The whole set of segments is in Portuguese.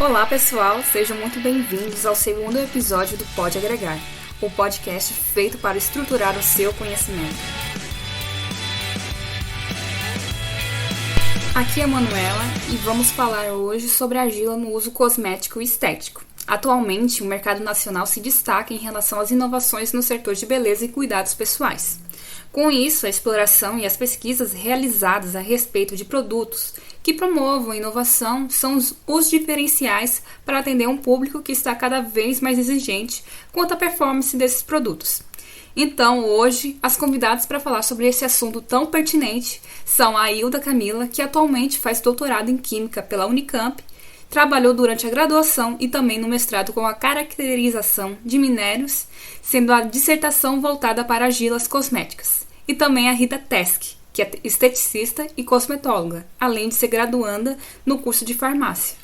Olá pessoal, sejam muito bem-vindos ao segundo episódio do Pode Agregar, o podcast feito para estruturar o seu conhecimento. Aqui é a Manuela e vamos falar hoje sobre a argila no uso cosmético e estético. Atualmente, o mercado nacional se destaca em relação às inovações no setor de beleza e cuidados pessoais. Com isso, a exploração e as pesquisas realizadas a respeito de produtos que promovam a inovação são os diferenciais para atender um público que está cada vez mais exigente quanto à performance desses produtos. Então, hoje, as convidadas para falar sobre esse assunto tão pertinente são a Hilda Camila, que atualmente faz doutorado em Química pela Unicamp, trabalhou durante a graduação e também no mestrado com a caracterização de minérios, sendo a dissertação voltada para argilas cosméticas. E também a Rita Teske, que é esteticista e cosmetóloga, além de ser graduanda no curso de farmácia.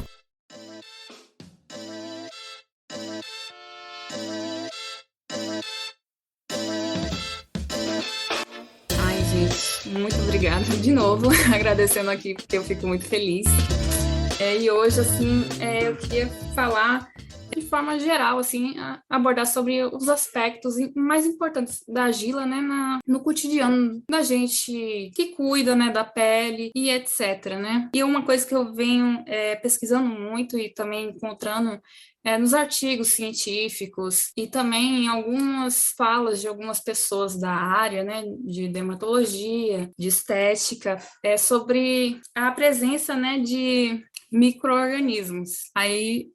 Ai, gente, muito obrigada de novo, agradecendo aqui porque eu fico muito feliz. E hoje, assim, eu queria falar de forma geral, assim, abordar sobre os aspectos mais importantes da argila, né, no cotidiano da gente que cuida, né, da pele e etc, né. E uma coisa que eu venho pesquisando muito e também encontrando nos artigos científicos e também em algumas falas de algumas pessoas da área, né, de dermatologia, de estética, sobre a presença, né, de micro-organismos. Aí,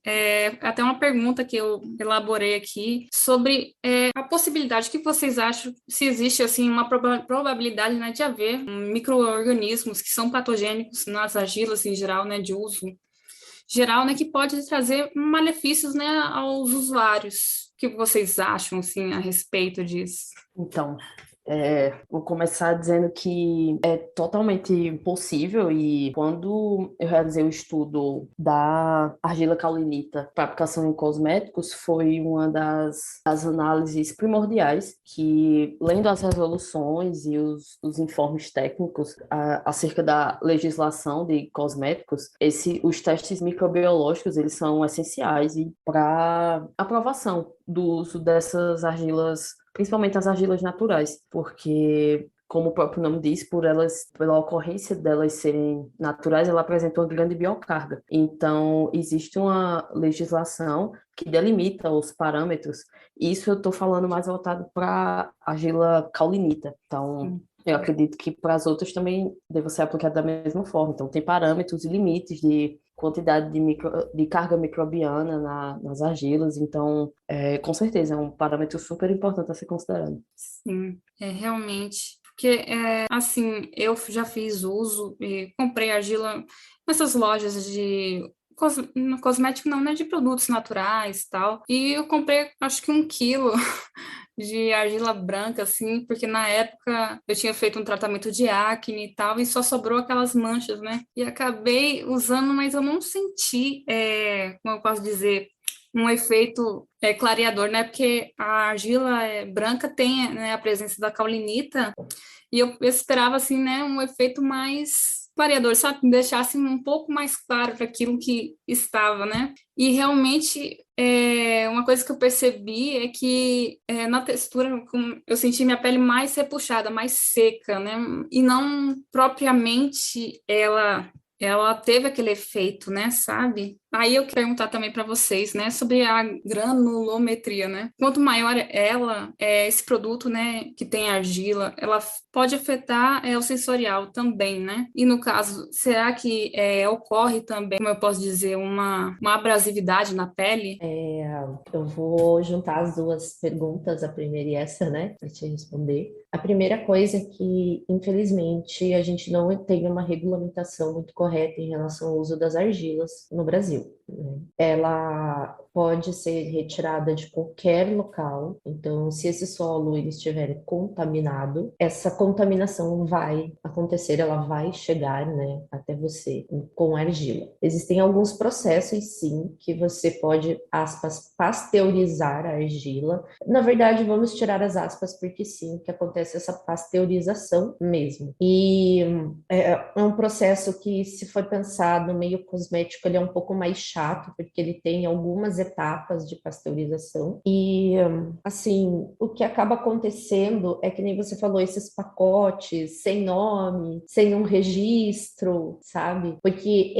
até uma pergunta que eu elaborei aqui sobre a possibilidade que vocês acham, se existe, assim, uma probabilidade, né, de haver micro-organismos que são patogênicos nas argilas em geral, né, de uso geral, né, que pode trazer malefícios, né, aos usuários. O que vocês acham, assim, a respeito disso? Então, vou começar dizendo que é totalmente possível e quando eu realizei o estudo da argila caulinita para aplicação em cosméticos, foi uma das análises primordiais que, lendo as resoluções e os informes técnicos acerca da legislação de cosméticos, os testes microbiológicos, eles são essenciais para aprovação do uso dessas argilas, principalmente as argilas naturais, porque, como o próprio nome diz, pela ocorrência delas serem naturais, ela apresenta uma grande biocarga. Então, existe uma legislação que delimita os parâmetros. Isso eu estou falando mais voltado para a argila caulinita. Então, eu acredito que para as outras também deve ser aplicado da mesma forma. Então, tem parâmetros e limites de quantidade de carga microbiana nas argilas. Então, com certeza, é um parâmetro super importante a ser considerado. Sim, realmente. Porque, assim, eu já fiz uso e comprei argila nessas lojas de cosmético, não, né? De produtos naturais e tal. E eu comprei, acho que 1 quilo de argila branca, assim, porque na época eu tinha feito um tratamento de acne e tal, e só sobrou aquelas manchas, né? E acabei usando, mas eu não senti, como eu posso dizer, um efeito clareador, né? Porque a argila branca tem, né, a presença da caulinita, e eu esperava, assim, né, um efeito mais clareador, sabe? Deixar, assim, um pouco mais claro para aquilo que estava, né? E realmente, uma coisa que eu percebi é que na textura eu senti minha pele mais repuxada, mais seca, né? E não propriamente ela teve aquele efeito, né, sabe? Aí eu quero perguntar também para vocês, né, sobre a granulometria, né? Quanto maior esse produto, né, que tem argila, ela pode afetar o sensorial também, né? E no caso, será que ocorre também, como eu posso dizer, uma abrasividade na pele? Eu vou juntar as duas perguntas, a primeira e essa, né, para te responder. A primeira coisa é que, infelizmente, a gente não tem uma regulamentação muito correta em relação ao uso das argilas no Brasil, né? Ela pode ser retirada de qualquer local, então, se esse solo ele estiver contaminado, essa contaminação vai acontecer, ela vai chegar, né, até você com argila. Existem alguns processos, sim, que você pode, aspas, pasteurizar a argila. Na verdade, vamos tirar as aspas, porque sim, que acontece essa pasteurização mesmo. E é um processo que, se for pensar no meio cosmético, ele é um pouco mais chato, chato, porque ele tem algumas etapas de pasteurização. E, assim, o que acaba acontecendo é que nem você falou, esses pacotes sem nome, sem um registro, sabe? Porque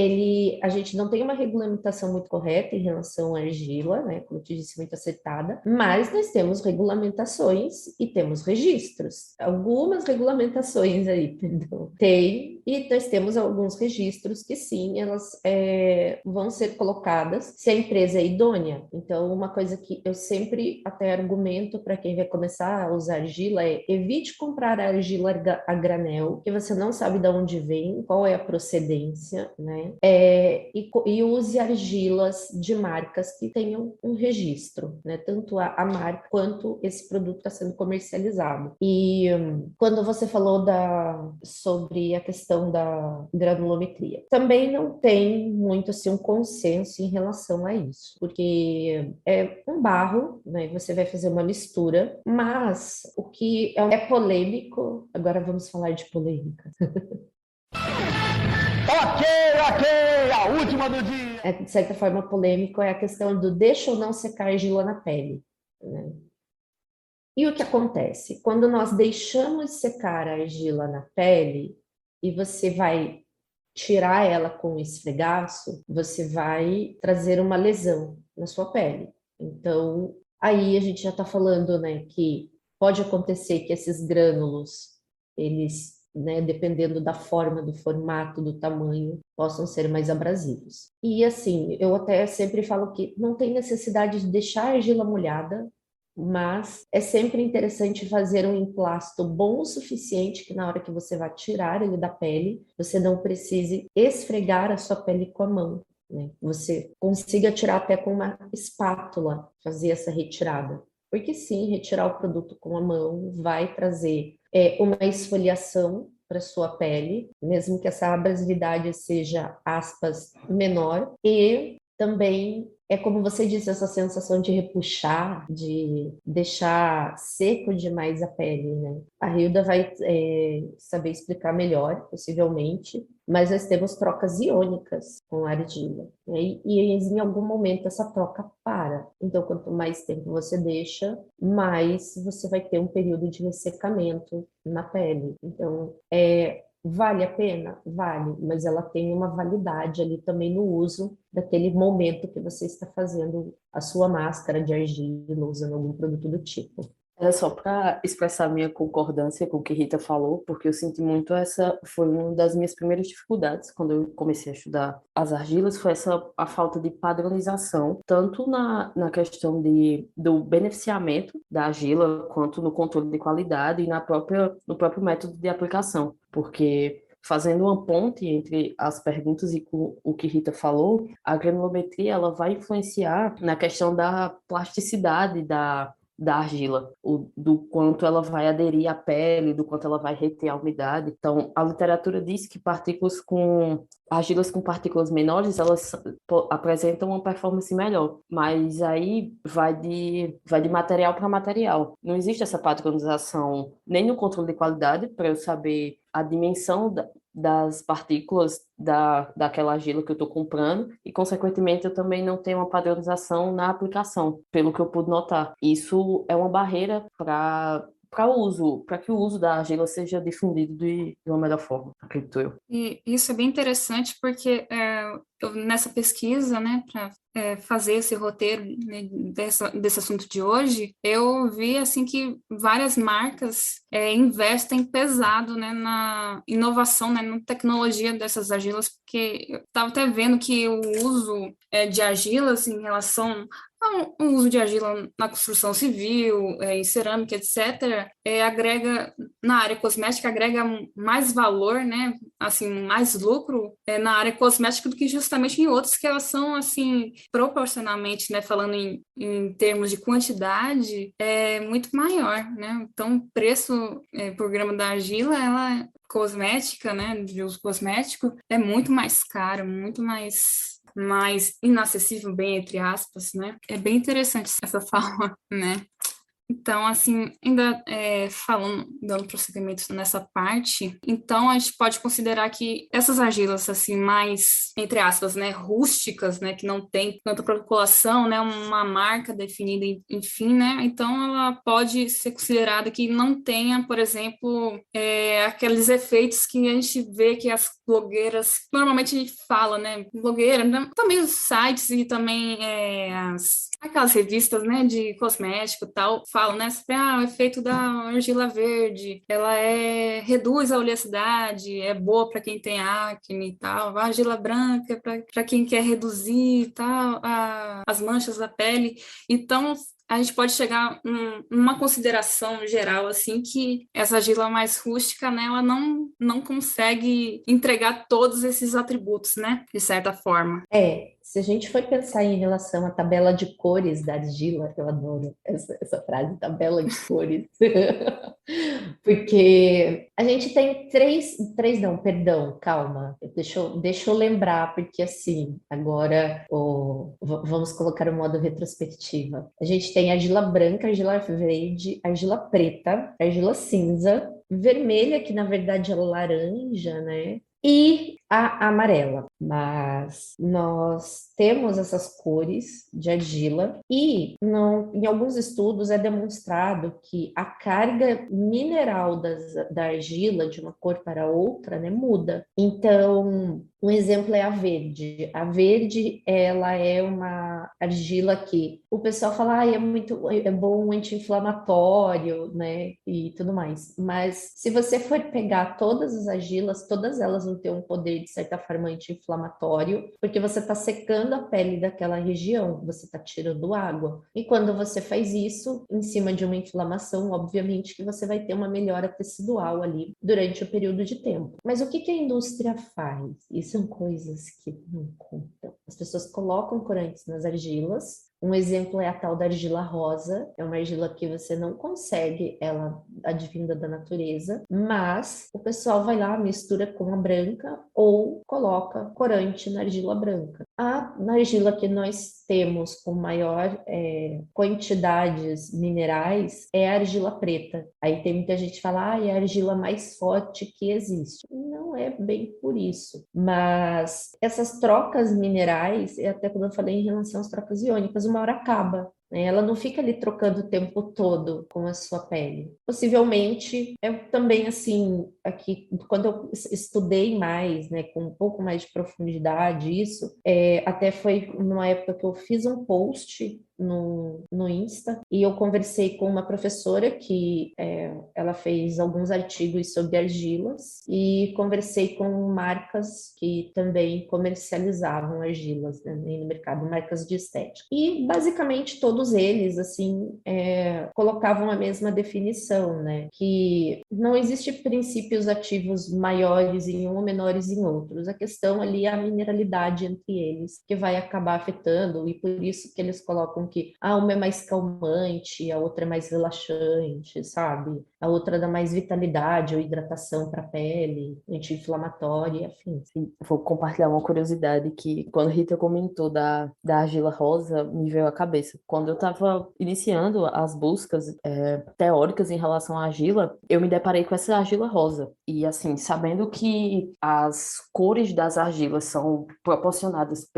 a gente não tem uma regulamentação muito correta em relação à argila, né? Como eu te disse, muito acertada, mas nós temos regulamentações e temos registros. Algumas regulamentações aí, perdão, tem, e nós temos alguns registros que sim, elas vão ser colocadas se a empresa é idônea. Então, uma coisa que eu sempre até argumento para quem vai começar a usar argila é evite comprar a argila a granel, que você não sabe de onde vem, qual é a procedência, né? E use argilas de marcas que tenham um registro, né? Tanto a marca quanto esse produto está sendo comercializado. E quando você falou sobre a questão da granulometria, também não tem muito assim um consenso em relação a isso, porque é um barro, né? Você vai fazer uma mistura, mas o que é polêmico, agora vamos falar de polêmica. Ok, a última do dia. De certa forma polêmico é a questão do deixa ou não secar argila na pele, né? E o que acontece? Quando nós deixamos secar a argila na pele e você vai tirar ela com o esfregaço, você vai trazer uma lesão na sua pele. Então, aí a gente já está falando, né, que pode acontecer que esses grânulos, eles, né, dependendo da forma, do formato, do tamanho, possam ser mais abrasivos. E assim, eu até sempre falo que não tem necessidade de deixar a argila molhada, mas é sempre interessante fazer um emplasto bom o suficiente que na hora que você vai tirar ele da pele, você não precise esfregar a sua pele com a mão, né? Você consiga tirar até com uma espátula, fazer essa retirada. Porque sim, retirar o produto com a mão vai trazer uma esfoliação para sua pele, mesmo que essa abrasividade seja, aspas, menor, e também é como você disse, essa sensação de repuxar, de deixar seco demais a pele, né? A Hilda vai saber explicar melhor, possivelmente, mas nós temos trocas iônicas com a argila, né? E em algum momento essa troca para. Então, quanto mais tempo você deixa, mais você vai ter um período de ressecamento na pele. Então, vale a pena? Vale, mas ela tem uma validade ali também no uso daquele momento que você está fazendo a sua máscara de argila, usando algum produto do tipo. Era só para expressar minha concordância com o que Rita falou, porque eu senti muito foi uma das minhas primeiras dificuldades quando eu comecei a estudar as argilas, foi a falta de padronização, tanto na questão do beneficiamento da argila, quanto no controle de qualidade e no próprio método de aplicação, porque fazendo uma ponte entre as perguntas e o que Rita falou, a granulometria ela vai influenciar na questão da plasticidade da argila, do quanto ela vai aderir à pele, do quanto ela vai reter a umidade. Então, a literatura diz que argilas com partículas menores, elas apresentam uma performance melhor, mas aí vai de material para material. Não existe essa padronização nem no controle de qualidade, para eu saber a dimensão das partículas daquela argila que eu estou comprando e, consequentemente, eu também não tenho uma padronização na aplicação, pelo que eu pude notar. Isso é uma barreira para que o uso da argila seja difundido de uma melhor forma, acredito eu. E isso é bem interessante porque nessa pesquisa, né, para fazer esse roteiro, né, desse assunto de hoje, eu vi assim que várias marcas investem pesado, né, na inovação, né, na tecnologia dessas argilas, porque eu estava até vendo que o uso de argilas em relação o uso de argila na construção civil, em cerâmica, etc., agrega, na área cosmética, agrega mais valor, né, assim, mais lucro na área cosmética do que justamente em outras que elas são, assim, proporcionalmente, né, falando em termos de quantidade, muito maior, né? Então, o preço por grama da argila, ela cosmética, né, de uso cosmético, é muito mais caro, muito mais inacessível, bem entre aspas, né? É bem interessante essa fala, né? Então, assim, ainda dando prosseguimento nessa parte, então a gente pode considerar que essas argilas, assim, mais, entre aspas, né, rústicas, né, que não tem tanta população, né, uma marca definida, enfim, né, então ela pode ser considerada que não tenha, por exemplo, aqueles efeitos que a gente vê que as blogueiras, normalmente a gente fala, né, blogueira, né, também os sites e também aquelas revistas, né, de cosmético e tal, falam, né, sobre o efeito da argila verde, ela reduz a oleosidade, é boa para quem tem acne e tal, a argila branca para quem quer reduzir e tal, as manchas da pele. Então, a gente pode chegar numa consideração geral, assim, que essa argila mais rústica, né, ela não consegue entregar todos esses atributos, né, de certa forma. Se a gente for pensar em relação à tabela de cores da argila, eu adoro essa frase, tabela de cores, porque a gente tem três não, perdão, calma, deixa eu lembrar, porque assim, agora vamos colocar o modo retrospectiva. A gente tem argila branca, argila verde, argila preta, argila cinza, vermelha, que na verdade é laranja, né? E a amarela. Mas nós temos essas cores de argila e em alguns estudos é demonstrado que a carga mineral da argila de uma cor para outra, né, muda. Então, um exemplo é a verde. A verde, ela é uma argila que o pessoal fala, é bom anti-inflamatório, né, e tudo mais. Mas se você for pegar todas as argilas, todas elas vão ter um poder, de certa forma, anti-inflamatório, porque você está secando a pele daquela região, você está tirando água. E quando você faz isso, em cima de uma inflamação, obviamente que você vai ter uma melhora tecidual ali durante o período de tempo. Mas o que a indústria faz? Isso são coisas que não contam. As pessoas colocam corantes nas argilas. Um exemplo é a tal da argila rosa, é uma argila que você não consegue ela advinda da natureza, mas o pessoal vai lá, mistura com a branca ou coloca corante na argila branca. Na argila que nós temos com maior quantidades minerais é a argila preta. Aí tem muita gente que fala, é a argila mais forte que existe. Não é bem por isso, mas essas trocas minerais, até quando eu falei em relação às trocas iônicas, uma hora acaba, né? Ela não fica ali trocando o tempo todo com a sua pele. Possivelmente, também assim, aqui, quando eu estudei mais, né, com um pouco mais de profundidade isso, até foi numa época que eu fiz um post no Insta, e eu conversei com uma professora que ela fez alguns artigos sobre argilas, e conversei com marcas que também comercializavam argilas, né, no mercado, marcas de estética. E basicamente todos eles, assim, colocavam a mesma definição, né, que não existe princípios ativos maiores em um ou menores em outros. A questão ali é a mineralidade entre eles, que vai acabar afetando, e por isso que eles colocam que uma é mais calmante, a outra é mais relaxante, sabe? A outra dá mais vitalidade ou hidratação para a pele, anti-inflamatória, afim. Vou compartilhar uma curiosidade que, quando a Rita comentou da argila rosa, me veio à cabeça. Quando eu estava iniciando as buscas teóricas em relação à argila, eu me deparei com essa argila rosa. E, assim, sabendo que as cores das argilas são proporcionadas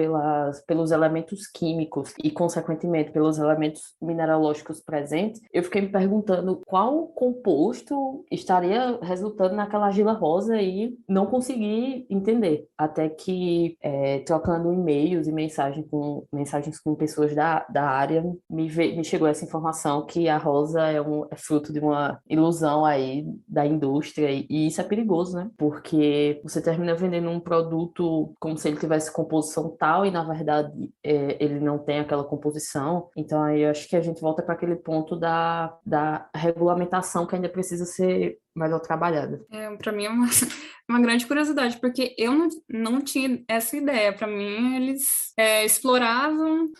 pelos elementos químicos e, consequentemente, pelos elementos mineralógicos presentes, eu fiquei me perguntando qual composto estaria resultando naquela argila rosa e não consegui entender. Até que, trocando e-mails e mensagens com pessoas da área, me chegou essa informação que a rosa é fruto de uma ilusão aí da indústria, e isso é perigoso, né? Porque você termina vendendo um produto como se ele tivesse composição tal e, na verdade, ele não tem aquela composição. Então, aí eu acho que a gente volta para aquele ponto da regulamentação que ainda precisa ser melhor trabalhada. Para mim é uma, uma grande curiosidade, porque eu não tinha essa ideia. Para mim, eles exploravam,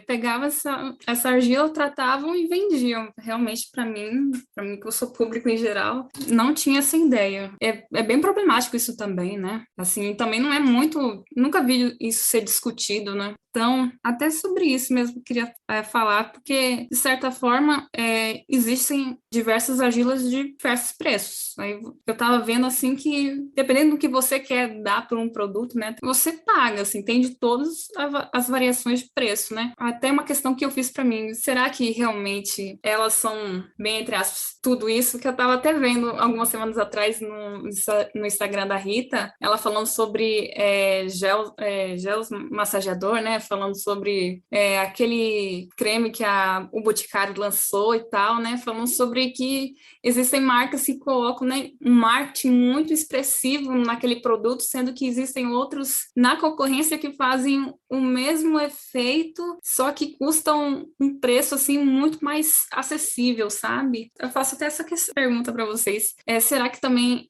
pegavam essa argila, tratavam e vendiam. Realmente, para mim, que eu sou público em geral, não tinha essa ideia. É bem problemático isso também, né? Assim, também não é muito... Nunca vi isso ser discutido, né? Então, até sobre isso mesmo queria falar, porque, de certa forma, existem diversas argilas de diversos preços. Aí eu estava vendo, assim, que dependendo do que você quer dar para um produto, né, você paga, assim, tem de todas as variações de preço, né? Até uma questão que eu fiz para mim, será que realmente elas são, bem entre aspas, tudo isso? Que eu estava até vendo algumas semanas atrás no Instagram da Rita, ela falando sobre gel massageador, né? Falando sobre aquele creme que o Boticário lançou e tal, né? Falando sobre que existem marcas que colocam, né, um marketing muito expressivo naquele produto, sendo que existem outros na concorrência que fazem o mesmo efeito, só que custam um preço assim muito mais acessível, sabe? Eu faço até essa pergunta para vocês. Será que também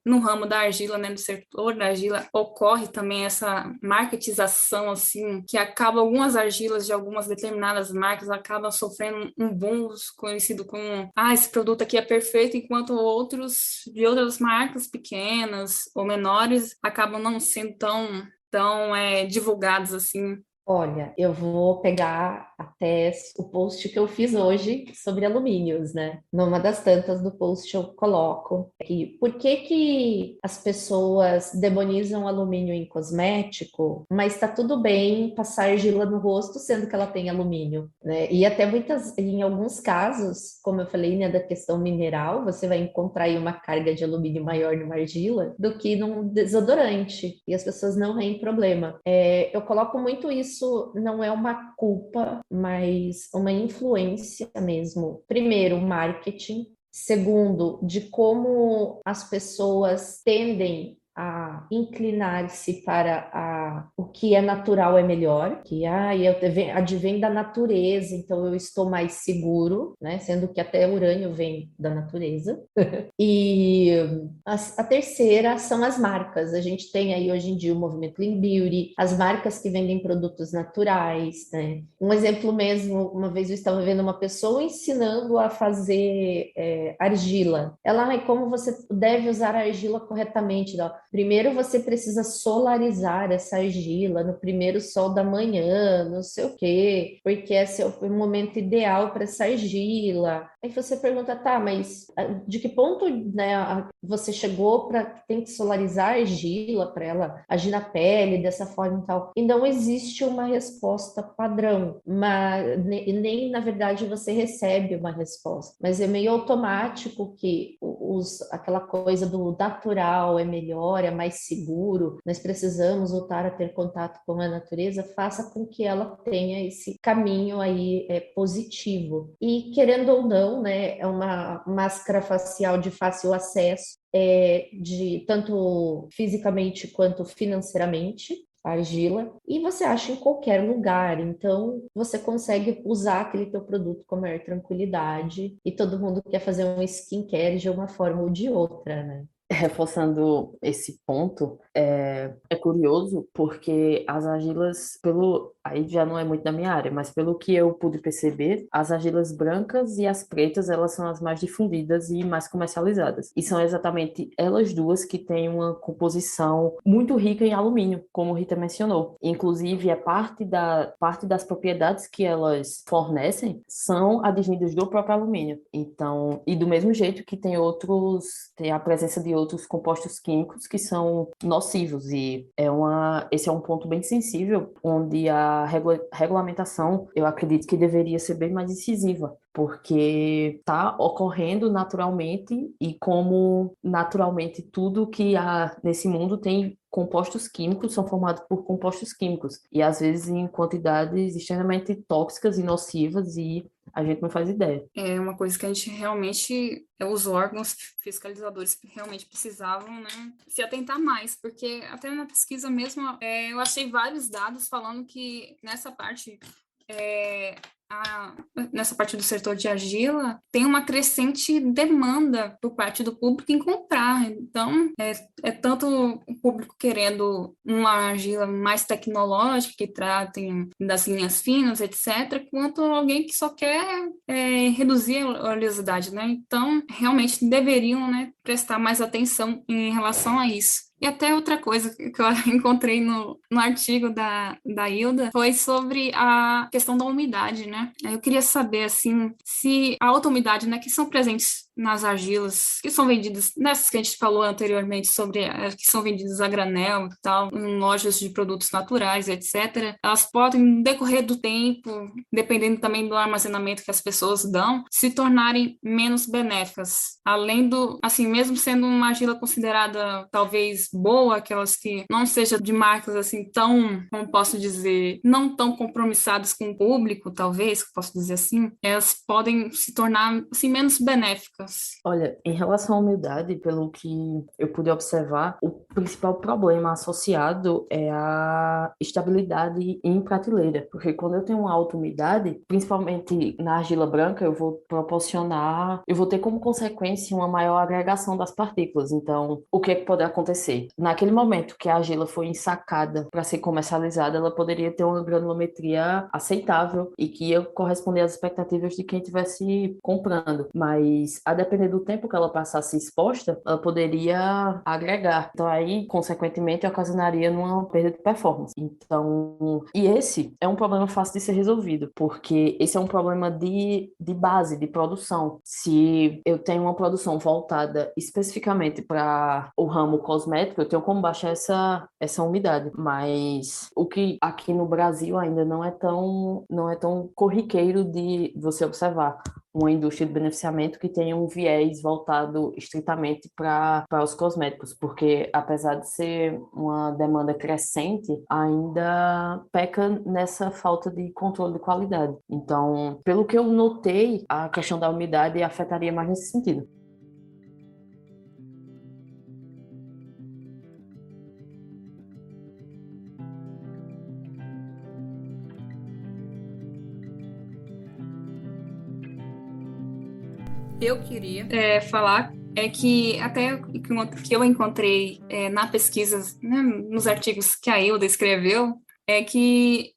no ramo da argila, né, no setor da argila, ocorre também essa marketização assim, que acaba algumas argilas de algumas determinadas marcas acabam sofrendo um boom conhecido como esse produto aqui é perfeito, enquanto outros de outras marcas pequenas ou menores acabam não sendo tão divulgados assim. Olha, eu vou pegar até o post que eu fiz hoje sobre alumínios, né? Numa das tantas do post eu coloco que por que as pessoas demonizam alumínio em cosmético, mas tá tudo bem passar argila no rosto sendo que ela tem alumínio, né? E até em alguns casos, como eu falei, né, da questão mineral, você vai encontrar aí uma carga de alumínio maior numa argila do que num desodorante, e as pessoas não veem problema. Eu coloco muito isso, não é uma culpa, mas uma influência mesmo. Primeiro, marketing. Segundo, de como as pessoas tendem a inclinar-se para o que é natural é melhor, que advém da natureza, então eu estou mais seguro, né? Sendo que até urânio vem da natureza. E a terceira são as marcas. A gente tem aí hoje em dia o movimento Clean Beauty, as marcas que vendem produtos naturais, né? Um exemplo mesmo, uma vez eu estava vendo uma pessoa ensinando a fazer argila. Como você deve usar a argila corretamente? Primeiro você precisa solarizar essa argila no primeiro sol da manhã, não sei o quê, porque esse é o momento ideal para essa argila. Aí você pergunta, tá, mas de que ponto, né, você chegou para que tem que solarizar a argila para ela agir na pele dessa forma e tal? E não existe uma resposta padrão, mas nem na verdade você recebe uma resposta, mas é meio automático que aquela coisa do natural é melhor, é mais seguro, nós precisamos voltar a ter contato com a natureza, faça com que ela tenha esse caminho aí positivo. E querendo ou não, né, é uma máscara facial de fácil acesso, de tanto fisicamente quanto financeiramente, a argila, e você acha em qualquer lugar, então você consegue usar aquele teu produto com maior tranquilidade, e todo mundo quer fazer um skincare de uma forma ou de outra, né? Reforçando esse ponto, é curioso porque as argilas, aí já não é muito da minha área, mas pelo que eu pude perceber, as argilas brancas e as pretas, elas são as mais difundidas e mais comercializadas. E são exatamente elas duas que têm uma composição muito rica em alumínio, como Rita mencionou. Inclusive, parte das propriedades que elas fornecem são advindas do próprio alumínio. Então, e do mesmo jeito que tem a presença de outros compostos químicos que são nocivos, e esse é um ponto bem sensível, onde a regulamentação, eu acredito que deveria ser bem mais incisiva, porque está ocorrendo naturalmente, e como naturalmente tudo que há nesse mundo tem compostos químicos, são formados por compostos químicos, e às vezes em quantidades extremamente tóxicas e nocivas, e a gente não faz ideia. É uma coisa que a gente realmente, os órgãos fiscalizadores realmente precisavam, né, se atentar mais, porque até na pesquisa mesmo, eu achei vários dados falando que nessa parte nessa parte do setor de argila, tem uma crescente demanda por parte do público em comprar. Então, é tanto o público querendo uma argila mais tecnológica, que tratem das linhas finas, etc., quanto alguém que só quer reduzir a oleosidade, né? Então, realmente deveriam, né, prestar mais atenção em relação a isso. E até outra coisa que eu encontrei no artigo da Hilda foi sobre a questão da umidade, né? Eu queria saber, assim, se a alta umidade, né, que são presentes nas argilas, que são vendidas, nessas que a gente falou anteriormente, sobre as que são vendidas a granel e tal, em lojas de produtos naturais, etc., elas podem, no decorrer do tempo, dependendo também do armazenamento que as pessoas dão, se tornarem menos benéficas. Além do, assim, mesmo sendo uma argila considerada, talvez, boa, aquelas que não sejam de marcas, assim, tão, como posso dizer, não tão compromissadas com o público, talvez, que posso dizer assim, elas podem se tornar, assim, menos benéficas. Olha, em relação à umidade, pelo que eu pude observar, o principal problema associado é a estabilidade em prateleira, porque quando eu tenho uma alta umidade, principalmente na argila branca, eu vou ter como consequência uma maior agregação das partículas. Então, o que é que pode acontecer? Naquele momento que a argila foi ensacada para ser comercializada, ela poderia ter uma granulometria aceitável e que ia corresponder às expectativas de quem estivesse comprando, mas a depender do tempo que ela passasse exposta, ela poderia agregar. Então aí, consequentemente, ocasionaria numa perda de performance. Então, e esse é um problema fácil de ser resolvido, porque esse é um problema de base, de produção. Se eu tenho uma produção voltada especificamente para o ramo cosmético, eu tenho como baixar essa umidade. Mas o que aqui no Brasil ainda não é tão corriqueiro de você observar uma indústria de beneficiamento que tenha um viés voltado estritamente para os cosméticos, porque apesar de ser uma demanda crescente, ainda peca nessa falta de controle de qualidade. Então, pelo que eu notei, a questão da umidade afetaria mais nesse sentido. Eu queria falar que até que eu encontrei na pesquisa, né, nos artigos que a Hilda escreveu, é que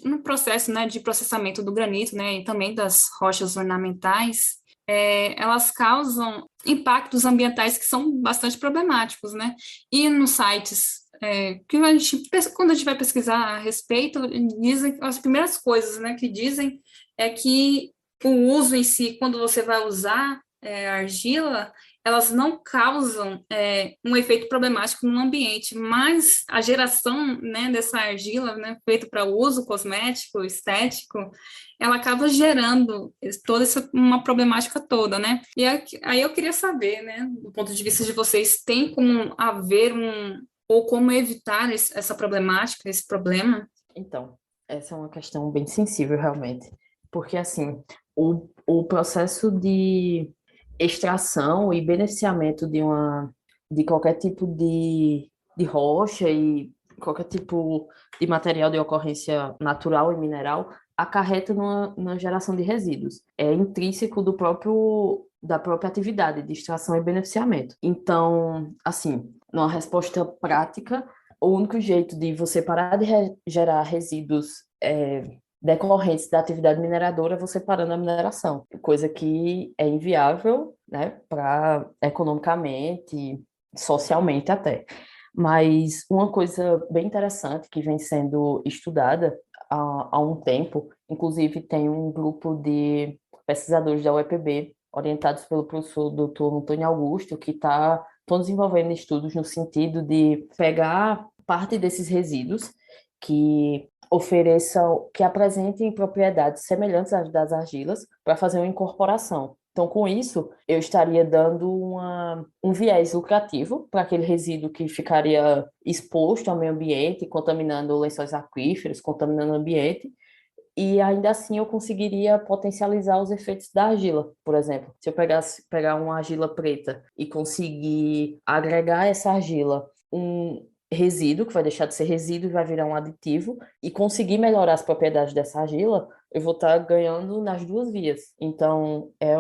no processo, né, de processamento do granito, né, e também das rochas ornamentais, elas causam impactos ambientais que são bastante problemáticos, né? E nos sites que quando a gente vai pesquisar a respeito, dizem as primeiras coisas, né, que dizem é que o uso em si, quando você vai usar argila, elas não causam um efeito problemático no ambiente, mas a geração, né, dessa argila, né, feita para uso cosmético, estético, ela acaba gerando toda uma problemática toda, né? E aí eu queria saber, né, do ponto de vista de vocês, tem como haver ou como evitar essa problemática, esse problema? Então, essa é uma questão bem sensível, realmente, porque, assim, o processo de extração e beneficiamento de qualquer tipo de rocha e qualquer tipo de material de ocorrência natural e mineral acarreta numa geração de resíduos. É intrínseco da própria atividade de extração e beneficiamento. Então, assim, numa resposta prática, o único jeito de você parar de gerar resíduos decorrentes da atividade mineradora, você parando a mineração, coisa que é inviável, né, economicamente, socialmente até. Mas uma coisa bem interessante que vem sendo estudada há um tempo, inclusive tem um grupo de pesquisadores da UEPB, orientados pelo professor Dr. Antônio Augusto, que estão desenvolvendo estudos no sentido de pegar parte desses resíduos que apresentem propriedades semelhantes às das argilas para fazer uma incorporação. Então, com isso, eu estaria dando um viés lucrativo para aquele resíduo que ficaria exposto ao meio ambiente, contaminando lençóis aquíferos, contaminando o ambiente, e ainda assim eu conseguiria potencializar os efeitos da argila, por exemplo. Se eu pegar uma argila preta e conseguir agregar essa argila um resíduo, que vai deixar de ser resíduo e vai virar um aditivo, e conseguir melhorar as propriedades dessa argila, eu vou estar ganhando nas duas vias. Então, é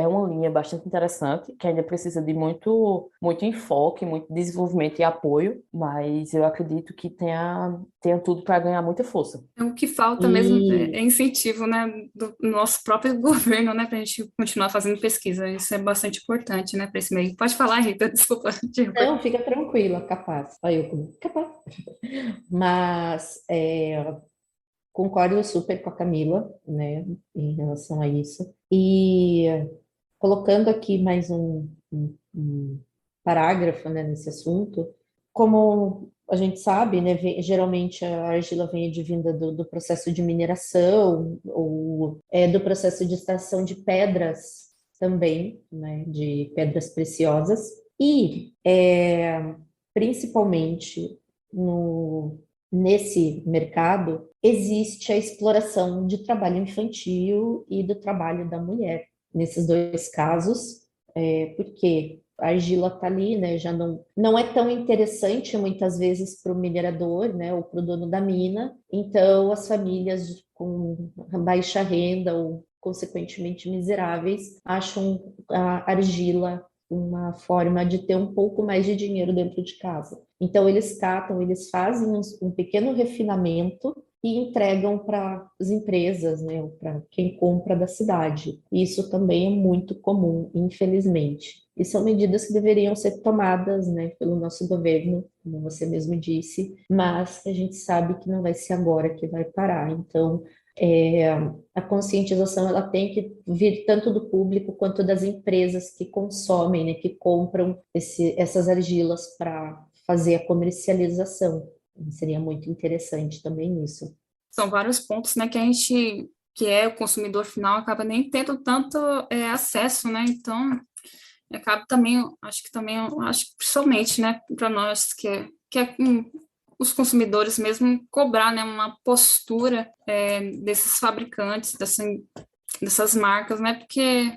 uma linha bastante interessante, que ainda precisa de muito enfoque, muito desenvolvimento e apoio, mas eu acredito que tenha tudo para ganhar muita força. O que falta mesmo E é incentivo, né, do nosso próprio governo, né, para a gente continuar fazendo pesquisa. Isso é bastante importante, né, para esse meio. Pode falar, Rita, desculpa. não, fica tranquila, capaz. Olha eu como capaz. Mas concordo super com a Camila, né, em relação a isso. E colocando aqui mais um parágrafo, né, nesse assunto, como a gente sabe, né, geralmente a argila vem advinda do processo de mineração ou do processo de extração de pedras também, né, de pedras preciosas e principalmente nesse mercado existe a exploração de trabalho infantil e do trabalho da mulher. Nesses dois casos, porque a argila está ali, né, já não é tão interessante muitas vezes para o minerador, né, ou para o dono da mina, então as famílias com baixa renda ou consequentemente miseráveis acham a argila uma forma de ter um pouco mais de dinheiro dentro de casa. Então eles catam, eles fazem um pequeno refinamento e entregam para as empresas, né, para quem compra da cidade. Isso também é muito comum, infelizmente. E são medidas que deveriam ser tomadas, né, pelo nosso governo, como você mesmo disse, mas a gente sabe que não vai ser agora que vai parar. Então, a conscientização ela tem que vir tanto do público quanto das empresas que consomem, né, que compram essas argilas para fazer a comercialização. Seria muito interessante também isso. São vários pontos, né, que a gente, que é o consumidor final, acaba nem tendo tanto acesso, né, então acaba também, acho que principalmente, né, para nós os consumidores mesmo cobrar, né, uma postura desses fabricantes, dessas marcas, né, porque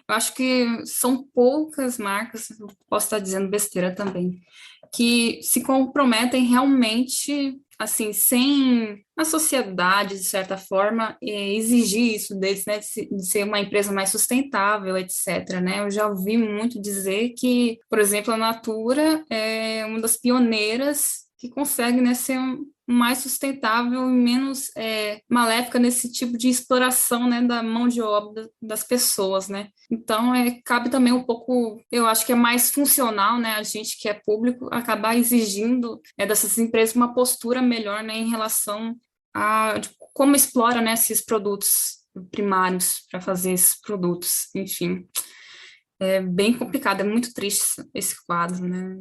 eu acho que são poucas marcas, eu posso estar dizendo besteira também, que se comprometem realmente, assim, sem a sociedade, de certa forma, exigir isso deles, né, de ser uma empresa mais sustentável, etc., né? Eu já ouvi muito dizer que, por exemplo, a Natura é uma das pioneiras que consegue, né, ser mais sustentável e menos maléfica nesse tipo de exploração, né, da mão de obra das pessoas, né? Então, cabe também um pouco, eu acho que é mais funcional, né, a gente que é público, acabar exigindo dessas empresas uma postura melhor, né, em relação a como explora, né, esses produtos primários para fazer esses produtos, enfim. É bem complicado, é muito triste esse quadro, né?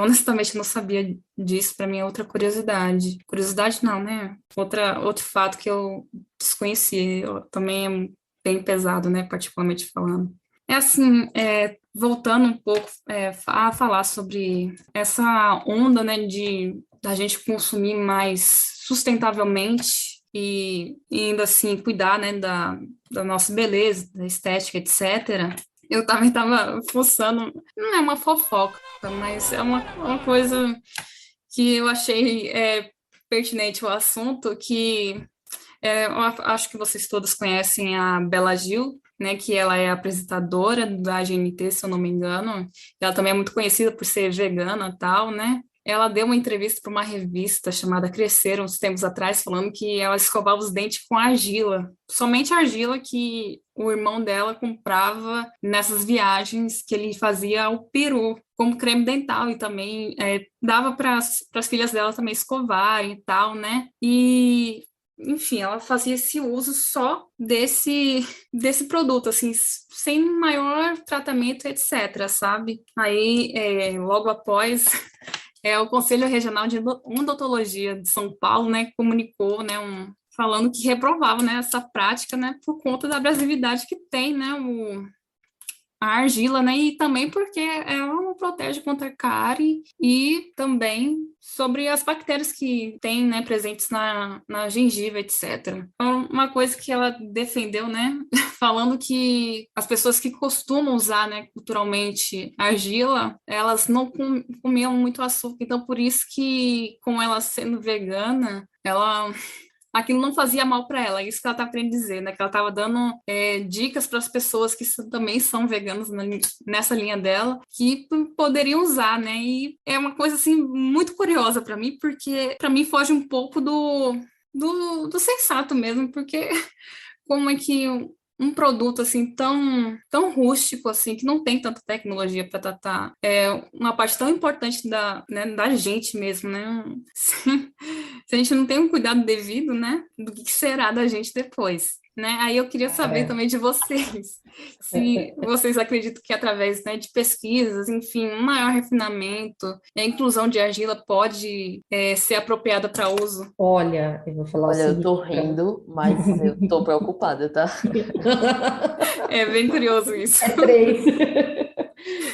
Honestamente não sabia disso, para mim é outra curiosidade. Curiosidade não, né? Outro fato que eu desconheci, também é bem pesado, né? Particularmente falando. É assim, voltando um pouco a falar sobre essa onda, né, da gente consumir mais sustentavelmente e ainda assim cuidar, né, da nossa beleza, da estética, etc. Eu também estava fuçando, não é uma fofoca, mas é uma coisa que eu achei pertinente ao assunto, que eu acho que vocês todos conhecem a Bela Gil, né, que ela é apresentadora da GNT, se eu não me engano. Ela também é muito conhecida por ser vegana e tal, né? Ela deu uma entrevista para uma revista chamada Crescer, uns tempos atrás, falando que ela escovava os dentes com argila. Somente argila que o irmão dela comprava nessas viagens que ele fazia ao Peru, como creme dental, e também dava para as filhas dela também escovarem e tal, né? E enfim, ela fazia esse uso só desse produto, assim, sem maior tratamento, etc., sabe? Aí, logo após, o Conselho Regional de Odontologia de São Paulo, né, comunicou, né, falando que reprovava, né, essa prática, né, por conta da abrasividade que tem, né, a argila, né? E também porque ela protege contra cárie e também sobre as bactérias que tem, né, presentes na gengiva, etc. Então, uma coisa que ela defendeu, né, falando que as pessoas que costumam usar, né, culturalmente argila, elas não comiam muito açúcar, então por isso que, com ela sendo vegana, ela aquilo não fazia mal para ela, isso que ela estava querendo dizer, né? Que ela estava dando dicas para as pessoas que também são veganas nessa linha dela, que poderiam usar, né? E é uma coisa, assim, muito curiosa para mim, porque para mim foge um pouco do sensato mesmo, porque como é que um produto assim tão rústico assim, que não tem tanta tecnologia para tratar uma parte tão importante né, da gente mesmo, né? Se a gente não tem um cuidado devido, né, do que será da gente depois. Né? Aí eu queria saber Cara, também de vocês, se vocês acreditam que através, né, de pesquisas, enfim, um maior refinamento, a inclusão de argila pode ser apropriada para uso. olha, eu vou falar o Olha, eu seguinte tô para rindo, mas eu tô preocupada, tá? É bem curioso isso. É três.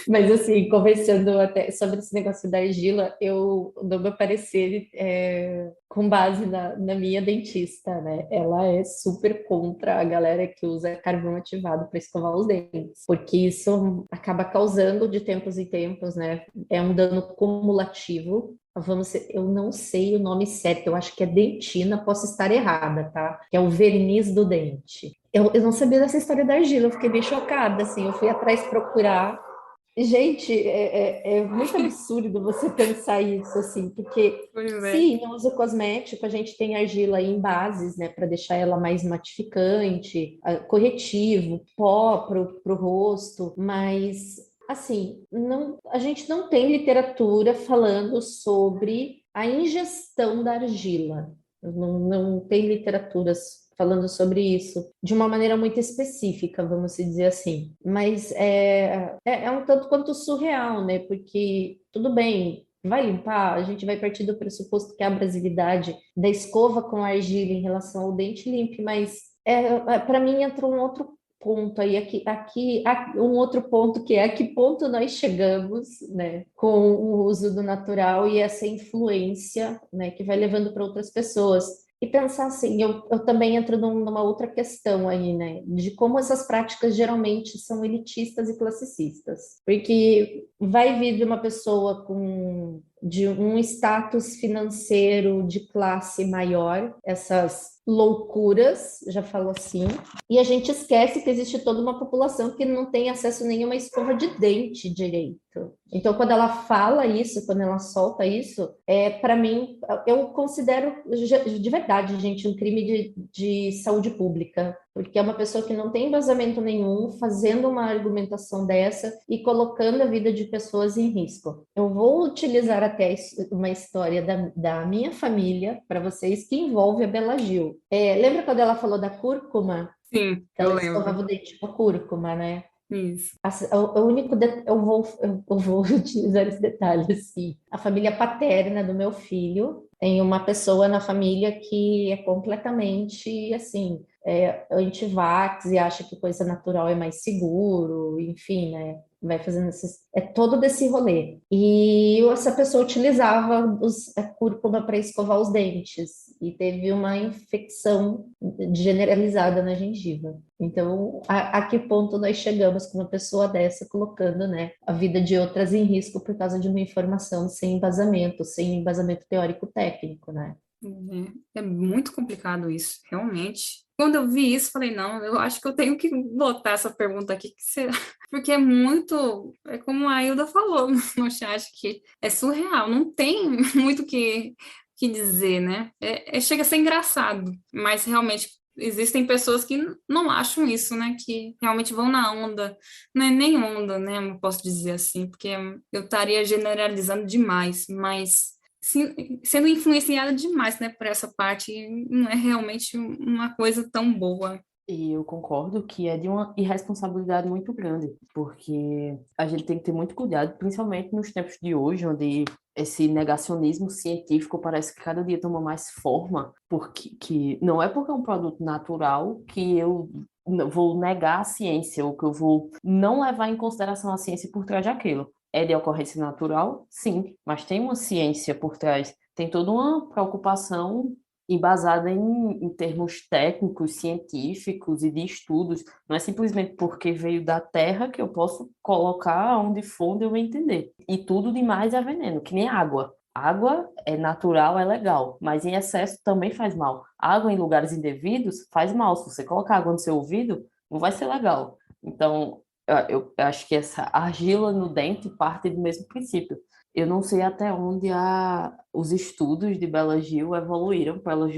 Mas assim, conversando até sobre esse negócio da argila, eu dou meu parecer com base na minha dentista, né? Ela é super contra a galera que usa carvão ativado para escovar os dentes, porque isso acaba causando de tempos em tempos, né? É um dano cumulativo. Eu não sei o nome certo, eu acho que é dentina, posso estar errada, tá? Que é o verniz do dente. Eu não sabia dessa história da argila, eu fiquei bem chocada, assim, eu fui atrás procurar. Gente, é muito absurdo você pensar isso, assim, porque Pois é. sim, no uso cosmético a gente tem argila em bases, né, para deixar ela mais matificante, corretivo, pó pro rosto, mas assim, não, a gente não tem literatura falando sobre a ingestão da argila. Não tem literaturas falando sobre isso de uma maneira muito específica, vamos dizer assim. Mas é um tanto quanto surreal, né? Porque tudo bem, vai limpar, a gente vai partir do pressuposto que a abrasividade da escova com argila em relação ao dente limpe, mas para mim entra um outro ponto aí, um outro ponto que é a que ponto nós chegamos, né, com o uso do natural e essa influência, né, que vai levando para outras pessoas. E pensar assim, eu também entro numa outra questão aí, né? De como essas práticas geralmente são elitistas e classicistas. Porque vai vir de uma pessoa de um status financeiro de classe maior, essas loucuras, já falo assim, e a gente esquece que existe toda uma população que não tem acesso nem a uma escova de dente direito. Então, quando ela fala isso, quando ela solta isso, para mim, eu considero de verdade, gente, um crime de saúde pública, porque é uma pessoa que não tem embasamento nenhum, fazendo uma argumentação dessa e colocando a vida de pessoas em risco. Eu vou utilizar até uma história da minha família para vocês que envolve a Bela Gil. Lembra quando ela falou da cúrcuma? Sim, eu Ela lembro. escovava o dente com a cúrcuma, né? Isso. O único eu vou utilizar esse detalhe assim. A família paterna do meu filho tem uma pessoa na família que é completamente assim anti-vax e acha que coisa natural é mais seguro, enfim, né? Vai fazendo todo desse rolê. E essa pessoa utilizava a cúrcuma para escovar os dentes e teve uma infecção generalizada na gengiva. Então, a que ponto nós chegamos com uma pessoa dessa colocando, né, a vida de outras em risco por causa de uma informação sem embasamento teórico técnico, né? É muito complicado isso, realmente. Quando eu vi isso, falei, não, eu acho que eu tenho que botar essa pergunta aqui, que será? Porque é como a Hilda falou no chat, que é surreal, não tem muito que dizer, né? Chega a ser engraçado, mas realmente existem pessoas que não acham isso, né? Que realmente vão na onda, não é nem onda, né? Eu posso dizer assim, porque eu estaria generalizando demais, mas sendo influenciada demais, né, por essa parte, não é realmente uma coisa tão boa. E eu concordo que é de uma irresponsabilidade muito grande, porque a gente tem que ter muito cuidado, principalmente nos tempos de hoje, onde esse negacionismo científico parece que cada dia toma mais forma, porque não é porque é um produto natural que eu vou negar a ciência, ou que eu vou não levar em consideração a ciência por trás daquilo. É de ocorrência natural? Sim, mas tem uma ciência por trás, tem toda uma preocupação embasada em termos técnicos, científicos e de estudos. Não é simplesmente porque veio da terra que eu posso colocar onde for, onde eu vou entender. E tudo demais é veneno, que nem água. Água é natural, é legal, mas em excesso também faz mal. Água em lugares indevidos faz mal. Se você colocar água no seu ouvido, não vai ser legal. Então, eu acho que essa argila no dente parte do mesmo princípio. Eu não sei até onde os estudos de Bela Gil evoluíram para ela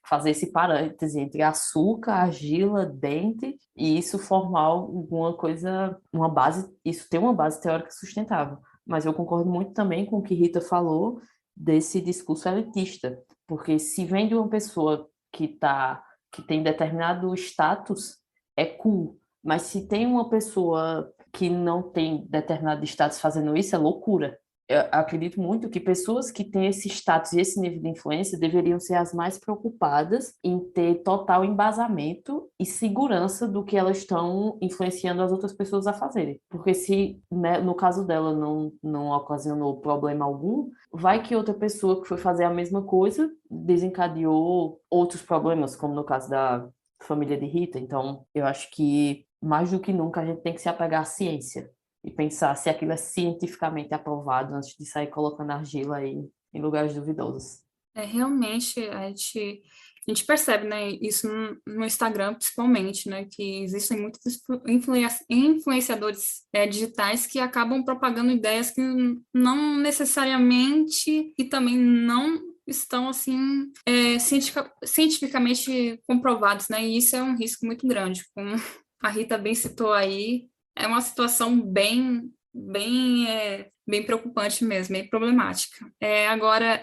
fazer esse parêntese entre açúcar, argila, dente, e isso formar alguma coisa, uma base, isso tem uma base teórica sustentável. Mas eu concordo muito também com o que Rita falou desse discurso elitista, porque se vem de uma pessoa que tem determinado status, é cool, mas se tem uma pessoa que não tem determinado status fazendo isso, é loucura. Eu acredito muito que pessoas que têm esse status e esse nível de influência deveriam ser as mais preocupadas em ter total embasamento e segurança do que elas estão influenciando as outras pessoas a fazerem. Porque se, né, no caso dela não ocasionou problema algum, vai que outra pessoa que foi fazer a mesma coisa desencadeou outros problemas, como no caso da família de Rita. Então, eu acho que mais do que nunca a gente tem que se apegar à ciência e pensar se aquilo é cientificamente aprovado antes de sair colocando argila aí em lugares duvidosos. Realmente, a gente percebe, né, isso no Instagram, principalmente, né, que existem muitos influenciadores digitais que acabam propagando ideias que não necessariamente e também não estão, assim, cientificamente comprovados, né, e isso é um risco muito grande. Como a Rita bem citou aí, é uma situação bem preocupante mesmo, bem problemática. Agora,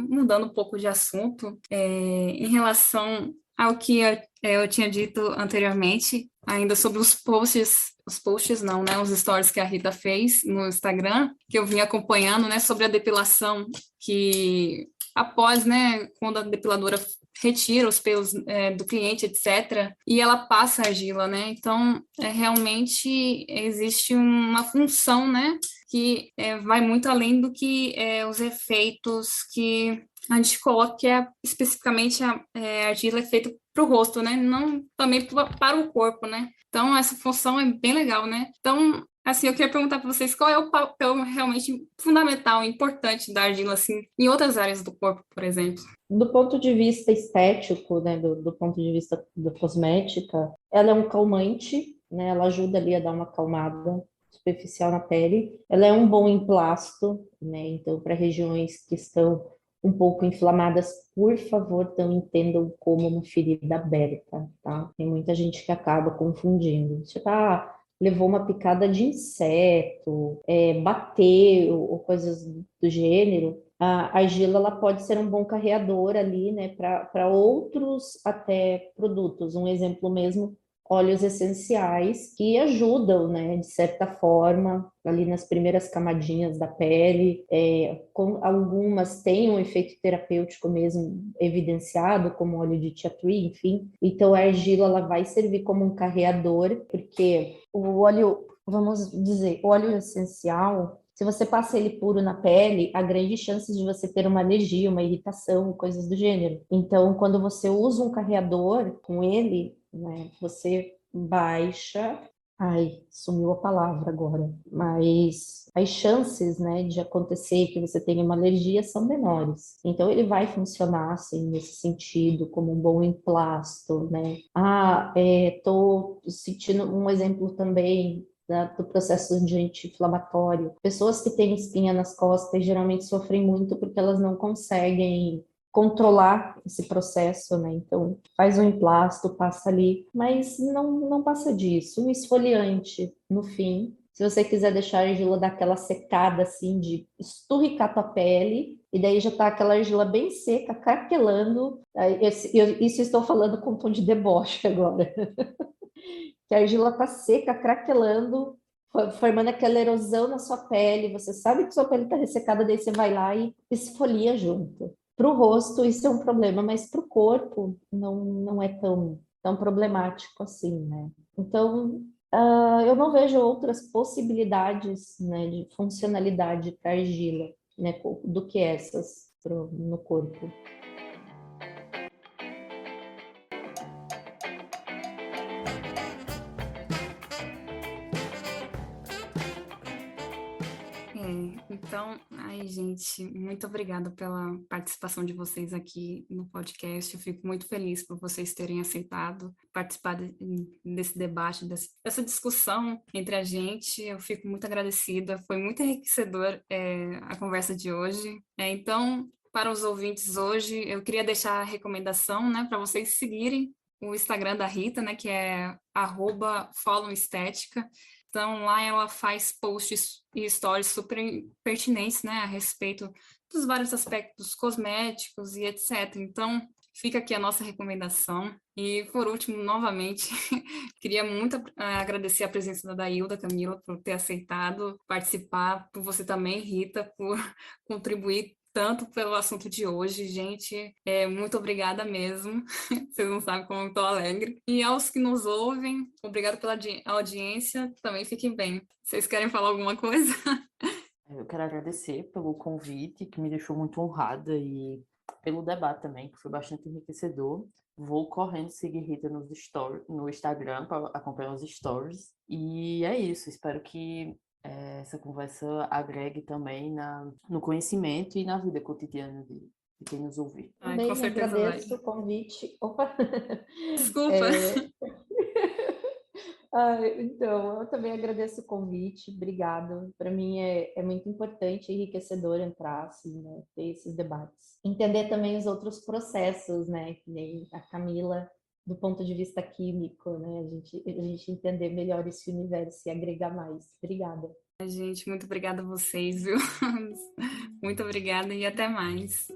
mudando um pouco de assunto, em relação ao que eu tinha dito anteriormente, ainda sobre os posts não, né, os stories que a Rita fez no Instagram, que eu vim acompanhando, né, sobre a depilação, que após, né, quando a depiladora retira os pelos do cliente, etc., e ela passa a argila, né? Então, realmente existe uma função, né, que vai muito além do que os efeitos que a gente coloca, que é especificamente a argila é feita para o rosto, né? Não também para o corpo, né? Então, essa função é bem legal, né? Então, assim, eu queria perguntar para vocês qual é o papel realmente fundamental, importante da argila, assim, em outras áreas do corpo, por exemplo. Do ponto de vista estético, né, do ponto de vista da cosmética, ela é um calmante, né, ela ajuda ali a dar uma acalmada superficial na pele. Ela é um bom emplasto, né, então para regiões que estão um pouco inflamadas, por favor, não entendam como uma ferida aberta, tá? Tem muita gente que acaba confundindo. Tipo, levou uma picada de inseto, bateu, ou coisas do gênero. A argila ela pode ser um bom carreador ali, né, para outros até produtos. Um exemplo mesmo, óleos essenciais que ajudam, né, de certa forma, ali nas primeiras camadinhas da pele. Algumas têm um efeito terapêutico mesmo evidenciado, como óleo de tea tree, enfim. Então a argila ela vai servir como um carreador, porque o óleo, vamos dizer, o óleo essencial, se você passa ele puro na pele, há grandes chances de você ter uma alergia, uma irritação, coisas do gênero. Então, quando você usa um carreador com ele, né, você baixa. Ai, sumiu a palavra agora. Mas as chances, né, de acontecer que você tenha uma alergia são menores. Então, ele vai funcionar, assim, nesse sentido, como um bom emplasto, né? Tô sentindo um exemplo também do processo anti-inflamatório. Pessoas que têm espinha nas costas geralmente sofrem muito porque elas não conseguem controlar esse processo, né? Então, faz um emplasto, passa ali, mas não passa disso. Um esfoliante, no fim, se você quiser deixar a argila dar aquela secada, assim, de esturricar tua pele, e daí já tá aquela argila bem seca, craquelando. Isso estou falando com um tom de deboche agora. Que a argila tá seca, craquelando, formando aquela erosão na sua pele. Você sabe que sua pele está ressecada, daí você vai lá e esfolia junto. Para o rosto, isso é um problema, mas para o corpo não é tão problemático assim, né? Então, eu não vejo outras possibilidades, né, de funcionalidade para argila, né, do que essas no corpo. Então, ai, gente, muito obrigada pela participação de vocês aqui no podcast. Eu fico muito feliz por vocês terem aceitado participar desse debate, dessa discussão entre a gente. Eu fico muito agradecida. Foi muito enriquecedor, a conversa de hoje. Então, para os ouvintes hoje, eu queria deixar a recomendação, né, para vocês seguirem o Instagram da Rita, né, que é @followestética. Então, lá ela faz posts e stories super pertinentes, né, a respeito dos vários aspectos cosméticos e etc. Então, fica aqui a nossa recomendação. E, por último, novamente, queria muito agradecer a presença da Dailda, Camila, por ter aceitado participar, por você também, Rita, por contribuir tanto pelo assunto de hoje, gente. Muito obrigada mesmo. Vocês não sabem como eu estou alegre. E aos que nos ouvem, obrigado pela audiência. Também fiquem bem. Vocês querem falar alguma coisa? Eu quero agradecer pelo convite, que me deixou muito honrada, e pelo debate também, que foi bastante enriquecedor. Vou correndo seguir Rita no Instagram para acompanhar os stories. E é isso, espero que essa conversa agregue também no conhecimento e na vida cotidiana de quem nos ouvir. Ai, com Também certeza agradeço vai. o convite. Opa! Desculpa. Então, eu também agradeço o convite, obrigado. Para mim é muito importante e enriquecedor entrar, assim, né, ter esses debates. Entender também os outros processos, né, que nem a Camila, do ponto de vista químico, né, a gente entender melhor esse universo e agregar mais. Obrigada. Gente, muito obrigada a vocês, viu? Muito obrigada e até mais.